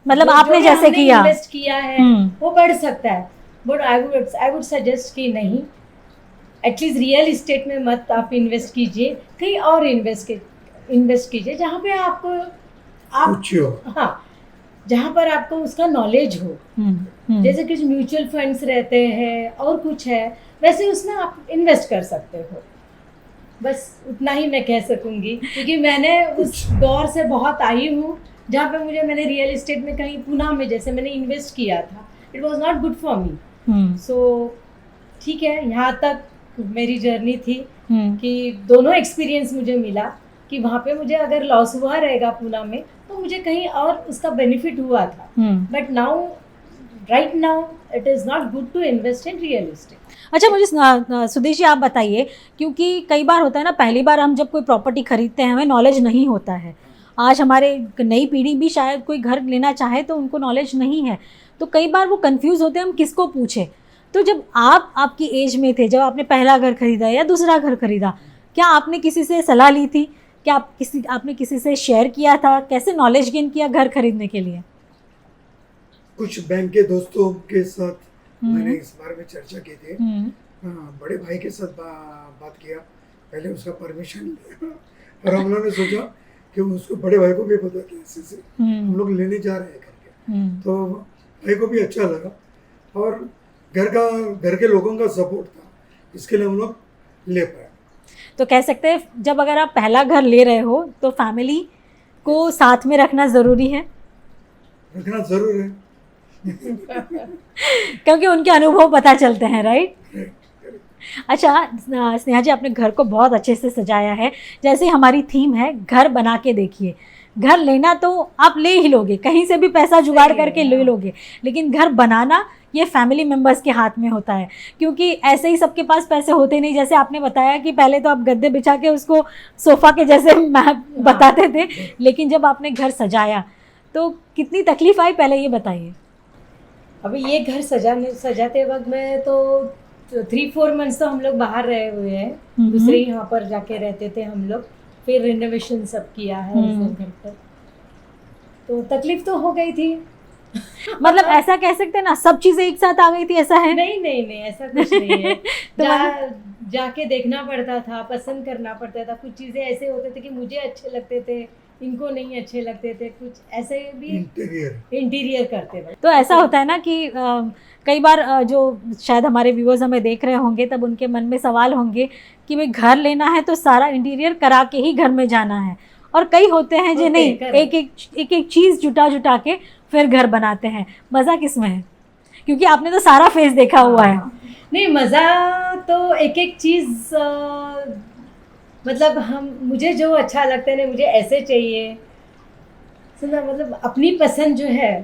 मतलब आपने जैसे किया इन्वेस्ट किया है वो बढ़ सकता है, बट आई वुड सजेस्ट कि नहीं, एटलीस्ट रियल इस्टेट में मत आप इन्वेस्ट कीजिए, कहीं और इन्वेस्ट कीजिए जहाँ पे आपको हाँ, जहाँ पर आपको उसका नॉलेज हो। जैसे कुछ म्यूचुअल फंड्स रहते हैं और कुछ है, वैसे उसमें आप इन्वेस्ट कर सकते हो। बस उतना ही मैं कह सकूँगी, क्योंकि मैंने उस दौर से बहुत आई हूँ जहाँ पे मैंने रियल इस्टेट में कहीं पुणे में जैसे मैंने इन्वेस्ट किया था, it was not good for me. So ठीक है, यहाँ तक मेरी जर्नी थी कि दोनों एक्सपीरियंस मुझे मिला कि वहाँ पे मुझे अगर लॉस हुआ रहेगा पुणे में तो मुझे कहीं और उसका बेनिफिट हुआ था, but now right now it is not good to invest in real estate. अच्छा, मुझे सुदेश जी आप बताइए, क्योंकि कई बार होता है ना, पहली बार हम जब कोई प्रॉपर्टी खरीदते हैं हमें नॉलेज नहीं होता है। आज हमारे नई पीढ़ी भी शायद कोई घर लेना चाहे तो उनको नॉलेज नहीं है, तो कई बार वो कंफ्यूज होते हैं हम किसको पूछें। तो जब आपकी एज में थे, जब आपने पहला घर खरीदा या दूसरा घर खरीदा, क्या आपने किसी से सलाह ली थी? क्या आपने किसी से शेयर किया था? कैसे नॉलेज गेन किया घर खरीदने के लिए? कुछ बैंक के दोस्तों के साथ मैंने इस बारे में चर्चा की थी। बड़े भाई के साथ बात किया, पहले उसका परमिशन लिया और हम लोगों ने सोचा कि उसको बड़े भाई को भी पता कि ऐसे हम लोग लेने जा रहे हैं करके। तो भाई को भी अच्छा लगा और घर के लोगों का सपोर्ट था, इसके लिए हम लोग ले पाए। तो कह सकते हैं जब अगर आप पहला घर ले रहे हो तो फैमिली को साथ में रखना ज़रूरी है, रखना जरूर है। क्योंकि उनके अनुभव पता चलते हैं, राइट। अच्छा स्नेहा जी, आपने घर को बहुत अच्छे से सजाया है। जैसे हमारी थीम है घर बना के देखिए। घर लेना तो आप ले ही लोगे, कहीं से भी पैसा जुगाड़ करके ले लोगे, लेकिन घर बनाना ये फैमिली मेम्बर्स के हाथ में होता है, क्योंकि ऐसे ही सबके पास पैसे होते नहीं। जैसे आपने बताया कि पहले तो आप गद्दे बिछा के उसको सोफ़ा के जैसे बताते थे, लेकिन जब आपने घर सजाया तो कितनी तकलीफ आई, पहले ये बताइए। अभी ये घर सजाते वक्त में तो 3-4 मंथ्स तो हम लोग बाहर रहे हुए हैं, दूसरे यहाँ पर जाके रहते थे हम लोग, फिर रिनोवेशन सब किया है इस घर पर, तो तकलीफ तो हो गई थी। मतलब ऐसा कह सकते हैं ना, सब चीजें एक साथ आ गई थी, ऐसा है? नहीं ऐसा कुछ नहीं है। जाके देखना पड़ता था, पसंद करना पड़ता था, कुछ चीजें ऐसे होते थे कि मुझे अच्छे लगते थे, इनको नहीं अच्छे लगते थे, कुछ ऐसे भी इंटीरियर करते थे। तो ऐसा होता है ना कि कई बार जो शायद हमारे व्यूअर्स हमें देख रहे होंगे तब उनके मन में सवाल होंगे कि भाई घर लेना है तो सारा इंटीरियर करा के ही घर में जाना है, और कई होते हैं जो नहीं, एक चीज़ जुटा के फिर घर बनाते हैं। मज़ा किस में है, क्योंकि आपने तो सारा फेस देखा हुआ है। नहीं, मज़ा तो एक चीज़ मतलब मुझे जो अच्छा लगता है ना, मुझे ऐसे चाहिए, समझो, मतलब अपनी पसंद जो है,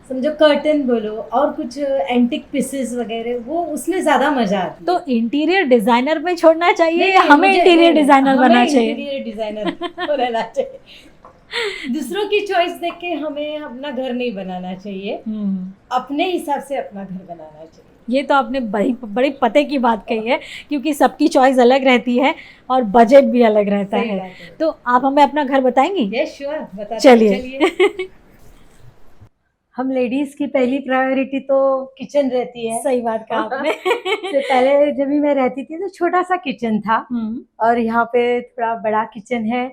समझो कर्टन बोलो और कुछ एंटिक पीसेस वगैरह, वो उसमें ज़्यादा मज़ा आता है। तो इंटीरियर डिज़ाइनर में छोड़ना चाहिए या हमें इंटीरियर डिज़ाइनर बनना चाहिए? इंटीरियर डिज़ाइनर रहना चाहिए। दूसरों की चॉइस देख के हमें अपना घर नहीं बनाना चाहिए, अपने हिसाब से अपना घर बनाना चाहिए। ये तो आपने बड़ी पते की बात कही है, क्योंकि सबकी चॉइस अलग रहती है और बजट भी अलग रहता है। तो आप हमें अपना घर बताएंगी? यस श्योर, बताते चलिए। हम लेडीज की पहली प्रायोरिटी तो किचन रहती है। सही बात कहा आपने। तो पहले जब भी मैं रहती थी तो छोटा सा किचन था, और यहाँ पे थोड़ा बड़ा किचन है,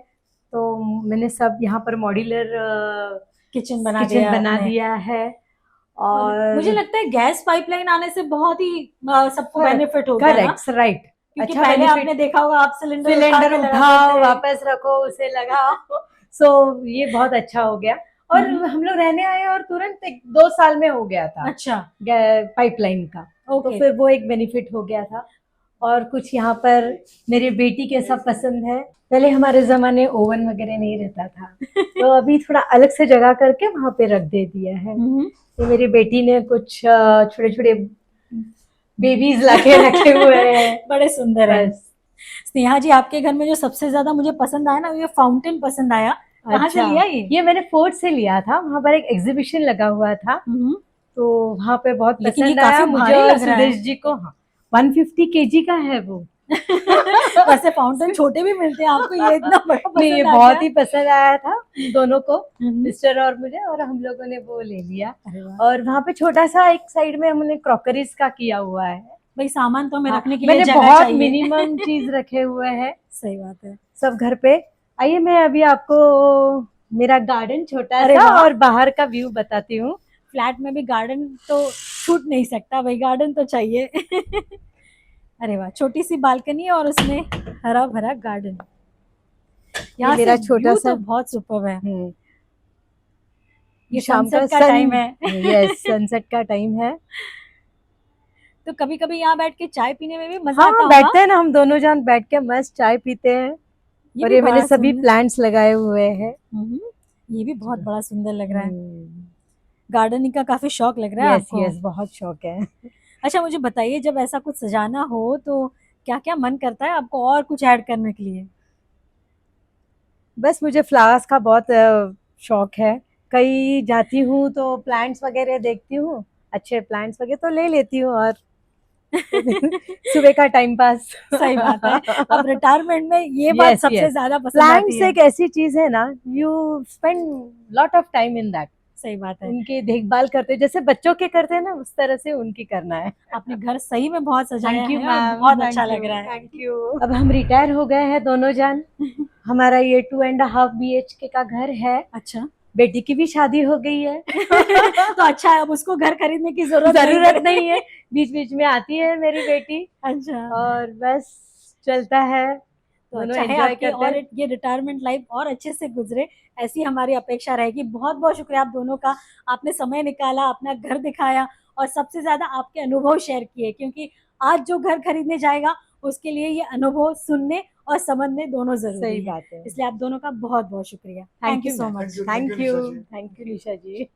तो मैंने सब यहाँ पर मॉड्यूलर किचन बना दिया है। और मुझे लगता है गैस पाइपलाइन आने से बहुत ही सबको बेनिफिट होगा। Correct, right. क्योंकि पहले आपने देखा होगा आप सिलेंडर उठाओ, वापस रखो, उसे लगाओ। सो ये बहुत अच्छा हो गया। और हम लोग रहने आए और तुरंत 2 साल में हो गया था। अच्छा, पाइपलाइन का। तो फिर वो एक बेनिफिट हो गया था। और कुछ यहाँ पर मेरी बेटी के सब पसंद है। पहले हमारे जमाने ओवन वगैरह नहीं रहता था, तो अभी थोड़ा अलग से जगह करके वहाँ पे रख दे दिया है। तो मेरी बेटी ने कुछ छोटे छोटे बेबीज लाके रखे हुए हैं, बड़े सुंदर है। स्नेहा जी, आपके घर में जो सबसे ज्यादा मुझे पसंद आया ना, ये फाउंटेन पसंद आया। कहाँ से लिया ये मैंने फोर्ट से लिया था, वहाँ पर एक एग्जीबिशन लगा हुआ था, तो वहाँ पे बहुत पसंद आया मुझे और सुदेश जी को। 150 kg का है वो। वैसे फाउंटेन छोटे भी मिलते हैं, आपको ये इतना बड़ा पसंद ये बहुत ही पसंद आया था दोनों को, मिस्टर और मुझे, और हम लोगों ने वो ले लिया। और वहाँ पे छोटा सा एक साइड में हमने क्रॉकरीज का किया हुआ है। भाई सामान तो हमें रखने के लिए जगह बहुत चाहिए। मिनिमम चीज रखे हुए हैं। सही बात है, सब घर पे। आइए मैं अभी आपको मेरा गार्डन छोटा सा और बाहर का व्यू बताती हूँ। फ्लैट में भी गार्डन तो छूट नहीं सकता भाई, गार्डन तो चाहिए। अरे वाह, छोटी सी बालकनी और उसमें हरा भरा गार्डन। यहाँ मेरा छोटा सा तो बहुत सुपर है। ये शाम का टाइम है। यस, सनसेट का टाइम है। तो कभी कभी यहाँ बैठ के चाय पीने में भी मजा आता होगा। बैठते हैं ना हम दोनों जान, बैठ के मस्त चाय पीते हैं। और ये मैंने सभी प्लांट्स लगाए हुए हैं। ये भी बहुत बड़ा सुंदर लग रहा है। गार्डनिंग का काफी शौक लग रहा है आपको। यस, बहुत शौक है। अच्छा, मुझे बताइए, जब ऐसा कुछ सजाना हो तो क्या क्या मन करता है आपको और कुछ ऐड करने के लिए? बस मुझे फ्लावर्स का बहुत शौक है। कहीं जाती हूँ तो प्लांट्स वगैरह देखती हूँ, अच्छे प्लांट्स वगैरह तो ले लेती हूँ, और सुबह का टाइम पास। सही बात है। अब रिटायरमेंट में ये बात सबसे ज्यादा पसंद आती है। प्लांट्स एक ऐसी चीज है ना, you spend lot of time in that. सही बात है। उनकी देखभाल करते जैसे बच्चों के करते हैं ना, उस तरह से उनकी करना है। आपने घर सही में बहुत सजाया है। बहुत अच्छा लग रहा है। Thank you. अब हम रिटायर हो गए हैं दोनों जान। हमारा ये 2.5 BHK का घर है। अच्छा। बेटी की भी शादी हो गई है। तो अच्छा है, अब उसको घर खरीदने की जरूरत नहीं है, बीच बीच में आती है मेरी बेटी अच्छा, और बस चलता है, तो दोनों अच्छा है एंजॉय आपकी करते और हैं। ये रिटायरमेंट लाइफ और अच्छे से गुजरे, ऐसी हमारी अपेक्षा रहेगी। बहुत बहुत शुक्रिया आप दोनों का, आपने समय निकाला, अपना घर दिखाया और सबसे ज्यादा आपके अनुभव शेयर किए, क्योंकि आज जो घर खरीदने जाएगा उसके लिए ये अनुभव सुनने और समझने दोनों जरूरी सही है। बात है। इसलिए आप दोनों का बहुत बहुत शुक्रिया। Thank you so much. Thank you thank you, Nisha ji. Thank you Nisha ji.